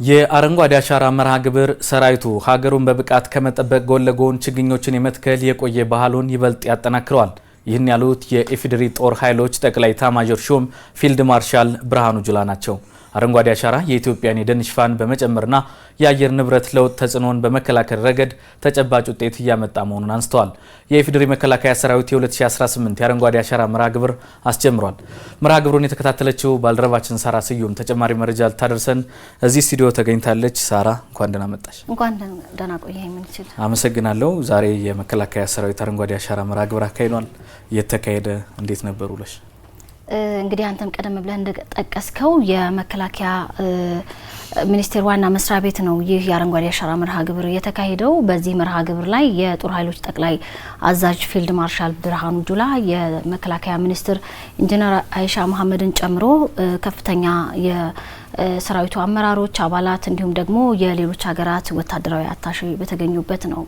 የአረንጓዴ አሻራ መርሃ ግብር ሰራዊቱ ሀገሩን በብቃት ከመጠበቅ ጎን ለጎን ችግኞችን የመትከል የቆየ ባህሉን ይበልጥ ያጠናክረዋል። ይህን ያሉት የኢፌዴሪ ጦር ኃይሎች ጠቅላይ ኤታማዦር ሹም ፊልድ ማርሻል ብርሃኑ ጁላ ናቸው። አረንጓዴ አሻራ የኢትዮጵያን የደን ሽፋን በመጨመርና የአየር ንብረት ለውጥ ተጽዕኖን በመከላከል ረገድ ተጨባጭ ውጤት እያመጣ መሆኑን አንስተዋል። የኢፌዴሪ መከላከያ ሰራዊት የ2018 የአረንጓዴ አሻራ መርሃ ግብር አስጀምሯል። መርሃ ግብሩን የተከታተለችው ባልደረባችን ሳራ ስዩም ተጨማሪ መረጃ ልታደርሰን እዚህ ስቱዲዮ ተገኝታለች። ሳራ እንኳን ደህና መጣሽ። እንኳን ደህና ቆየህ። ምንችል አመሰግናለሁ። ዛሬ የመከላከያ ሰራዊት አረንጓዴ አሻራ መርሃ ግብር አካሂዷል። የተካሄደ እንዴት ነበር ውለሽ? እንግዲህ አንተም ቀደም ብለህ እንደጠቀስከው የመከላከያ ሚኒስቴር ዋና መስሪያ ቤት ነው ይህ የአረንጓዴ አሻራ መርሃ ግብር የተካሄደው። በዚህ መርሃ ግብር ላይ የጦር ኃይሎች ጠቅላይ አዛዥ ፊልድ ማርሻል ብርሃኑ ጁላ፣ የመከላከያ ሚኒስትር ኢንጂነር አይሻ መሐመድን ጨምሮ ከፍተኛ የሰራዊቱ አመራሮች፣ አባላት እንዲሁም ደግሞ የሌሎች ሀገራት ወታደራዊ አታሼ በተገኙበት ነው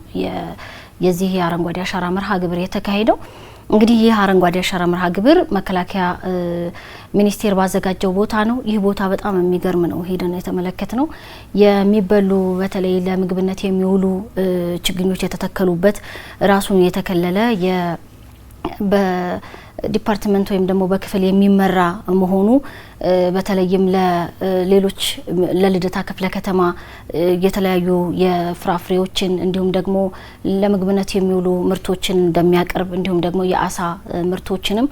የዚህ የአረንጓዴ አሻራ መርሃ ግብር የተካሄደው። እንግዲህ ይህ አረንጓዴ አሻራ መርሃ ግብር መከላከያ ሚኒስቴር ባዘጋጀው ቦታ ነው። ይህ ቦታ በጣም የሚገርም ነው። ሄደን የተመለከት ነው። የሚበሉ በተለይ ለምግብነት የሚውሉ ችግኞች የተተከሉበት ራሱን የተከለለ በዲፓርትመንት ወይም ደግሞ በክፍል የሚመራ መሆኑ በተለይም ለሌሎች ለልደታ ክፍለ ከተማ የተለያዩ የፍራፍሬዎችን እንዲሁም ደግሞ ለምግብነት የሚውሉ ምርቶችን እንደሚያቀርብ እንዲሁም ደግሞ የአሳ ምርቶችንም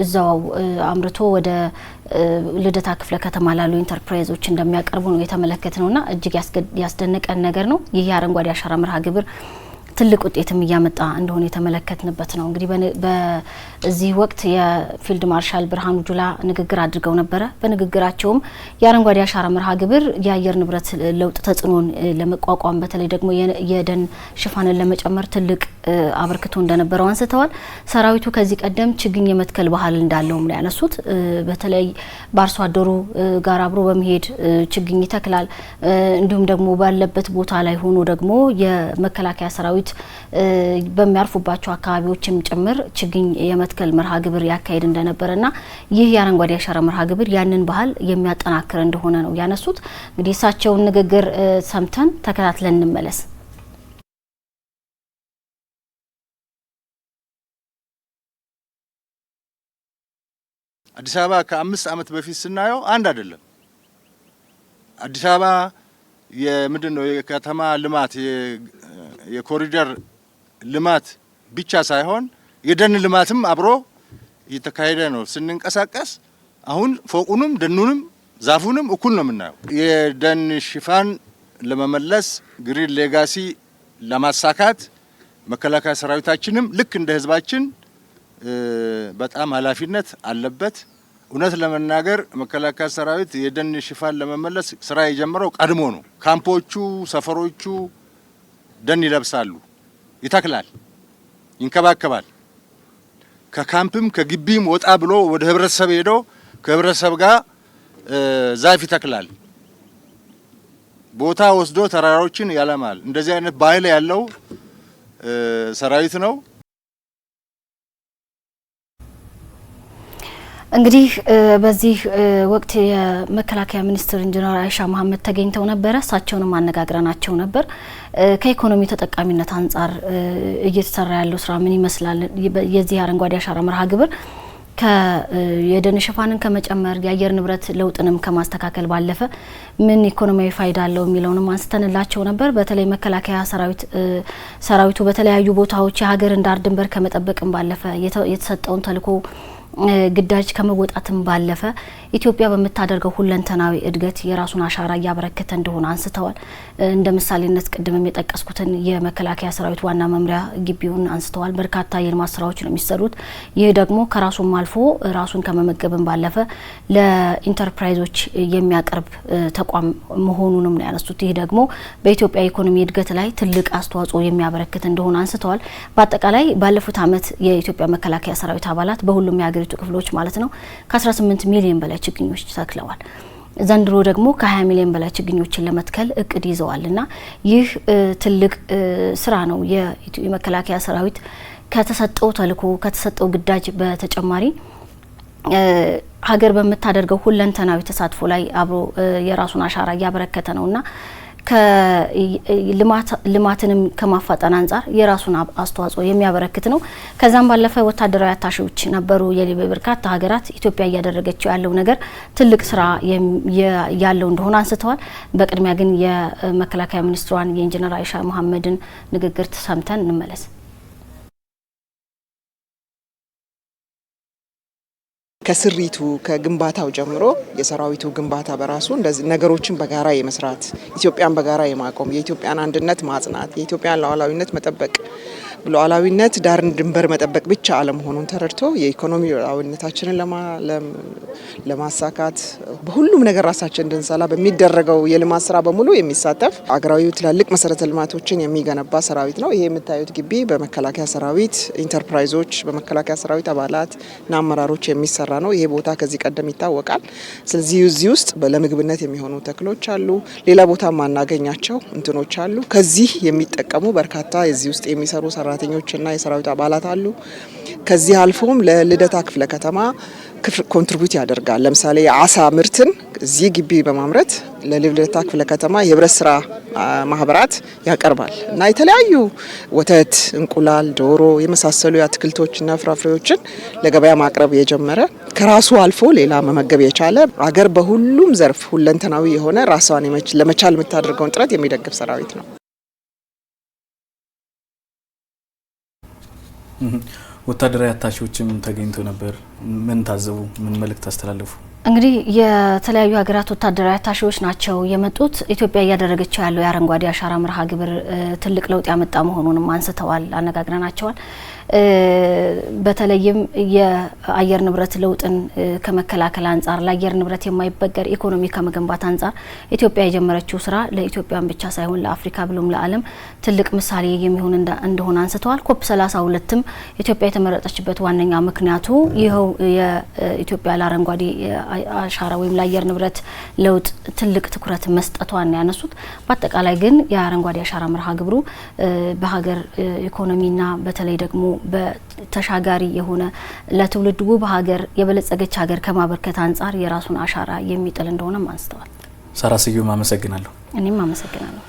እዛው አምርቶ ወደ ልደታ ክፍለ ከተማ ላሉ ኢንተርፕራይዞች እንደሚያቀርቡ ነው የተመለከት ነውና እጅግ ያስደነቀን ነገር ነው። ይህ የአረንጓዴ አሻራ መርሃ ግብር ትልቅ ውጤትም እያመጣ እንደሆነ የተመለከትንበት ነው። እንግዲህ በዚህ ወቅት የፊልድ ማርሻል ብርሃኑ ጁላ ንግግር አድርገው ነበረ። በንግግራቸውም የአረንጓዴ አሻራ መርሃ ግብር የአየር ንብረት ለውጥ ተጽዕኖን ለመቋቋም በተለይ ደግሞ የደን ሽፋንን ለመጨመር ትልቅ አበርክቶ እንደነበረው አንስተዋል። ሰራዊቱ ከዚህ ቀደም ችግኝ የመትከል ባህል እንዳለውም ነው ያነሱት። በተለይ በአርሶ አደሩ ጋር አብሮ በመሄድ ችግኝ ይተክላል። እንዲሁም ደግሞ ባለበት ቦታ ላይ ሆኖ ደግሞ የመከላከያ ሰራዊት በሚያርፉባቸው አካባቢዎችም ጭምር ችግኝ የመትከል መርሃ ግብር ያካሄድ እንደነበረና ይህ የአረንጓዴ አሻራ መርሃ ግብር ያንን ባህል የሚያጠናክር እንደሆነ ነው ያነሱት። እንግዲህ እሳቸውን ንግግር ሰምተን ተከታትለን እንመለስ። አዲስ አበባ ከ5 ዓመት በፊት ስናየው አንድ አይደለም። አዲስ አበባ የምንድነው የከተማ ልማት የኮሪደር ልማት ብቻ ሳይሆን የደን ልማትም አብሮ እየተካሄደ ነው። ስንንቀሳቀስ አሁን ፎቁንም ደኑንም ዛፉንም እኩል ነው የምናየው። የደን ሽፋን ለመመለስ ግሪን ሌጋሲ ለማሳካት መከላከያ ሰራዊታችንም ልክ እንደ ህዝባችን በጣም ኃላፊነት አለበት። እውነት ለመናገር መከላከያ ሰራዊት የደን ሽፋን ለመመለስ ስራ የጀመረው ቀድሞ ነው። ካምፖቹ፣ ሰፈሮቹ ደን ይለብሳሉ፣ ይተክላል፣ ይንከባከባል። ከካምፕም ከግቢም ወጣ ብሎ ወደ ህብረተሰብ ሄዶ ከህብረተሰብ ጋር ዛፍ ይተክላል። ቦታ ወስዶ ተራራዎችን ያለማል። እንደዚህ አይነት ባህል ያለው ሰራዊት ነው። እንግዲህ በዚህ ወቅት የመከላከያ ሚኒስትር ኢንጂነር አይሻ መሐመድ ተገኝተው ነበረ። እሳቸውንም አነጋግረናቸው ነበር። ከኢኮኖሚ ተጠቃሚነት አንጻር እየተሰራ ያለው ስራ ምን ይመስላል? የዚህ አረንጓዴ አሻራ መርሃ ግብር የደን ሽፋንን ከመጨመር የአየር ንብረት ለውጥንም ከማስተካከል ባለፈ ምን ኢኮኖሚያዊ ፋይዳ አለው የሚለውንም አንስተንላቸው ነበር። በተለይ መከላከያ ሰራዊቱ በተለያዩ ቦታዎች የሀገርን ዳር ድንበር ከመጠበቅም ባለፈ የተሰጠውን ተልዕኮ ግዳጅ ከመወጣትም ባለፈ ኢትዮጵያ በምታደርገው ሁለንተናዊ እድገት የራሱን አሻራ እያበረከተ እንደሆነ አንስተዋል። እንደ ምሳሌነት ቅድም የጠቀስኩትን የመከላከያ ሰራዊት ዋና መምሪያ ግቢውን አንስተዋል። በርካታ የልማት ስራዎች ነው የሚሰሩት። ይህ ደግሞ ከራሱም አልፎ ራሱን ከመመገብም ባለፈ ለኢንተርፕራይዞች የሚያቀርብ ተቋም መሆኑንም ነው ያነሱት። ይህ ደግሞ በኢትዮጵያ ኢኮኖሚ እድገት ላይ ትልቅ አስተዋጽኦ የሚያበረክት እንደሆነ አንስተዋል። በአጠቃላይ ባለፉት ዓመት የኢትዮጵያ መከላከያ ሰራዊት አባላት በሁሉም የሀገሪቱ ክፍሎች ማለት ነው ከ18 ሚሊዮን በላይ ችግኞች ተክለዋል። ዘንድሮ ደግሞ ከ20 ሚሊዮን በላይ ችግኞችን ለመትከል እቅድ ይዘዋልና ይህ ትልቅ ስራ ነው። የመከላከያ ሰራዊት ከተሰጠው ተልዕኮ ከተሰጠው ግዳጅ በተጨማሪ ሀገር በምታደርገው ሁለንተናዊ ተሳትፎ ላይ አብሮ የራሱን አሻራ እያበረከተ ነውና ልማትንም ከማፋጠን አንጻር የራሱን አስተዋጽኦ የሚያበረክት ነው። ከዛም ባለፈ ወታደራዊ አታሺዎች ነበሩ በርካታ ሀገራት ኢትዮጵያ እያደረገችው ያለው ነገር ትልቅ ስራ ያለው እንደሆነ አንስተዋል። በቅድሚያ ግን የመከላከያ ሚኒስትሯን የኢንጂነር አይሻ መሐመድን ንግግር ተሰምተን እንመለስ። ከስሪቱ ከግንባታው ጀምሮ የሰራዊቱ ግንባታ በራሱ እንደዚህ ነገሮችን በጋራ የመስራት ኢትዮጵያን በጋራ የማቆም የኢትዮጵያን አንድነት ማጽናት የኢትዮጵያን ሉዓላዊነት መጠበቅ ሉዓላዊነት ዳርን ድንበር መጠበቅ ብቻ አለመሆኑን ተረድቶ የኢኮኖሚ ሉዓላዊነታችንን ለማሳካት በሁሉም ነገር ራሳችን እንድንሰላ በሚደረገው የልማት ስራ በሙሉ የሚሳተፍ አገራዊ ትላልቅ መሰረተ ልማቶችን የሚገነባ ሰራዊት ነው። ይሄ የምታዩት ግቢ በመከላከያ ሰራዊት ኢንተርፕራይዞች በመከላከያ ሰራዊት አባላትና አመራሮች የሚሰራ ነው። ይሄ ቦታ ከዚህ ቀደም ይታወቃል። ስለዚህ እዚህ ውስጥ ለምግብነት የሚሆኑ ተክሎች አሉ። ሌላ ቦታ ማናገኛቸው እንትኖች አሉ። ከዚህ የሚጠቀሙ በርካታ እዚህ ውስጥ የሚሰሩ ሰራተኞችና የሰራዊት አባላት አሉ። ከዚህ አልፎም ለልደታ ክፍለ ከተማ ኮንትሪቢዩት ያደርጋል። ለምሳሌ የአሳ ምርትን እዚህ ግቢ በማምረት ለልደታ ክፍለ ከተማ የህብረት ስራ ማህበራት ያቀርባል እና የተለያዩ ወተት፣ እንቁላል፣ ዶሮ የመሳሰሉ የአትክልቶችና ፍራፍሬዎችን ለገበያ ማቅረብ የጀመረ ከራሱ አልፎ ሌላ መመገብ የቻለ አገር በሁሉም ዘርፍ ሁለንተናዊ የሆነ ራሷን ለመቻል የምታደርገውን ጥረት የሚደግፍ ሰራዊት ነው። ወታደራዊ አታሺዎችም ተገኝተው ነበር። ምን ታዘቡ? ምን መልእክት አስተላለፉ? እንግዲህ የተለያዩ ሀገራት ወታደራዊ አታሺዎች ናቸው የመጡት። ኢትዮጵያ እያደረገችው ያለው የአረንጓዴ አሻራ መርሃ ግብር ትልቅ ለውጥ ያመጣ መሆኑንም አንስተዋል፣ አነጋግረናቸዋል። በተለይም የአየር ንብረት ለውጥን ከመከላከል አንጻር ለአየር ንብረት የማይበገር ኢኮኖሚ ከመገንባት አንጻር ኢትዮጵያ የጀመረችው ስራ ለኢትዮጵያን ብቻ ሳይሆን ለአፍሪካ ብሎም ለዓለም ትልቅ ምሳሌ የሚሆን እንደሆነ አንስተዋል። ኮፕ 32ም ኢትዮጵያ የተመረጠችበት ዋነኛ ምክንያቱ ይኸው የኢትዮጵያ ለአረንጓዴ አሻራ ወይም ለአየር ንብረት ለውጥ ትልቅ ትኩረት መስጠቷን ያነሱት። በአጠቃላይ ግን የአረንጓዴ አሻራ መርሃ ግብሩ በሀገር ኢኮኖሚና በተለይ ደግሞ በተሻጋሪ የሆነ ለትውልድ ውብ ሀገር የበለጸገች ሀገር ከማበርከት አንጻር የራሱን አሻራ የሚጥል እንደሆነም አንስተዋል። ሳራ ስዩም አመሰግናለሁ። እኔም አመሰግናለሁ።